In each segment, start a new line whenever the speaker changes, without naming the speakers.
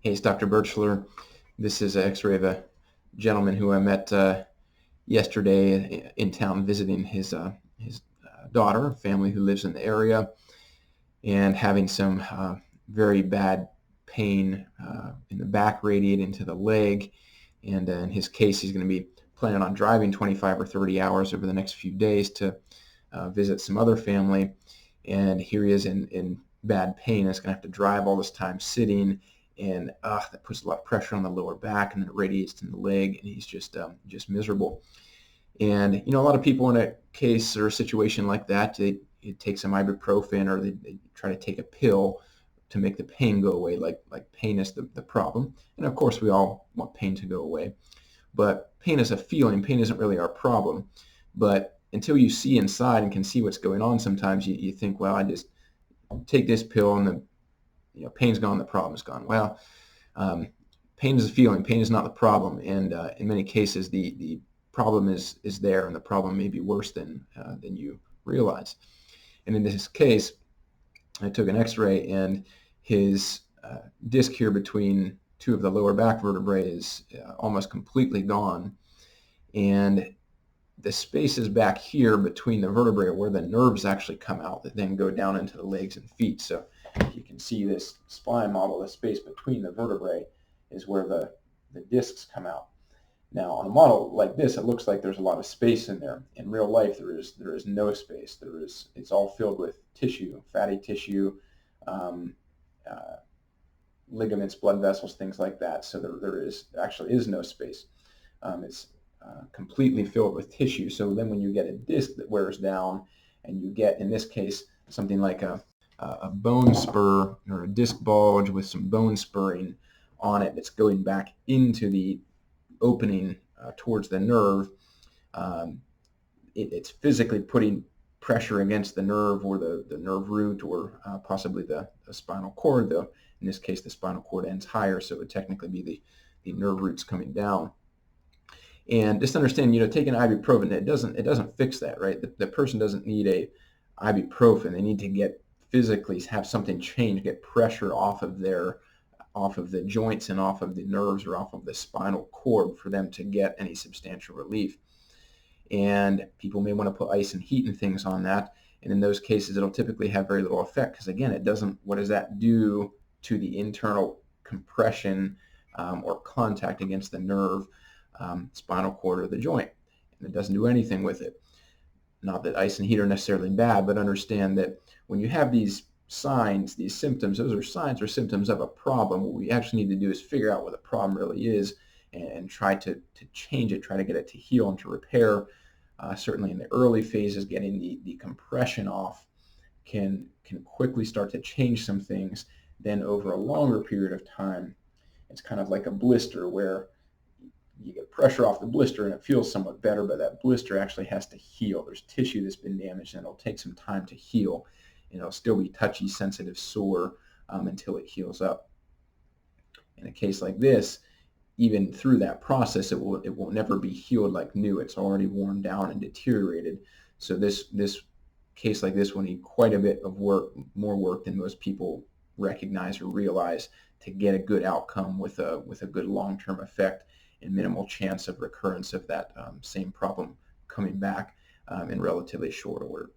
Hey, it's Dr. Birchler. This is an X-ray of a gentleman who I met yesterday in town visiting his daughter, family who lives in the area, and having some very bad pain in the back radiating to the leg. And in his case, he's going to be planning on driving 25 or 30 hours over the next few days to visit some other family. And here he is in bad pain. He's going to have to drive all this time sitting, and that puts a lot of pressure on the lower back, and then it radiates to the leg, and he's just miserable. And a lot of people in a case or a situation like that, they take some ibuprofen, or they try to take a pill to make the pain go away, like pain is the problem. And of course, we all want pain to go away. But pain is a feeling. Pain isn't really our problem. But until you see inside and can see what's going on, sometimes you think, well, I just take this pill and the pain's gone, the problem's gone. Well, pain is a feeling. Pain is not the problem. And in many cases, the problem is there, and the problem may be worse than you realize. And in this case, I took an X-ray, and his disc here between two of the lower back vertebrae is almost completely gone. And the spaces back here between the vertebrae are where the nerves actually come out that then go down into the legs and feet. So you can see this spine model, the space between the vertebrae is where the discs come out. Now, on a model like this, it looks like there's a lot of space in there. In real life, there is no space. It's all filled with tissue, fatty tissue, ligaments, blood vessels, things like that. So there actually is no space. It's completely filled with tissue. So then when you get a disc that wears down, and you get, in this case, something like a bone spur or a disc bulge with some bone spurring on it that's going back into the opening towards the nerve, it's physically putting pressure against the nerve, or the nerve root, or possibly the spinal cord, though in this case the spinal cord ends higher, so it would technically be the nerve roots coming down. And just understand, taking ibuprofen, it doesn't fix that, right? The person doesn't need a ibuprofen. They need to physically have something change, get pressure off of the joints and off of the nerves or off of the spinal cord for them to get any substantial relief. And people may want to put ice and heat and things on that. And in those cases, it'll typically have very little effect, because again, what does that do to the internal compression or contact against the nerve, spinal cord, or the joint? And it doesn't do anything with it. Not that ice and heat are necessarily bad, but understand that when you have these signs, these symptoms, those are signs or symptoms of a problem. What we actually need to do is figure out what the problem really is, and try to change it, try to get it to heal and to repair. Certainly in the early phases, getting the compression off can quickly start to change some things. Then over a longer period of time, it's kind of like a blister, where you get pressure off the blister and it feels somewhat better, but that blister actually has to heal. There's tissue that's been damaged, and it'll take some time to heal. And it'll still be touchy, sensitive, sore until it heals up. In a case like this, even through that process, it will never be healed like new. It's already worn down and deteriorated. So this case like this will need quite a bit of work, more work than most people recognize or realize, to get a good outcome with a good long-term effect and minimal chance of recurrence of that same problem coming back in relatively short order.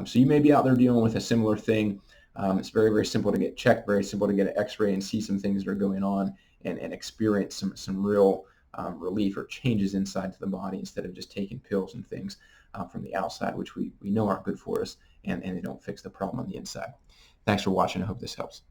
So you may be out there dealing with a similar thing. It's very, very simple to get checked, very simple to get an X-ray and see some things that are going on, and experience some real relief or changes inside to the body, instead of just taking pills and things from the outside, which we know aren't good for us, and they don't fix the problem on the inside. Thanks for watching. I hope this helps.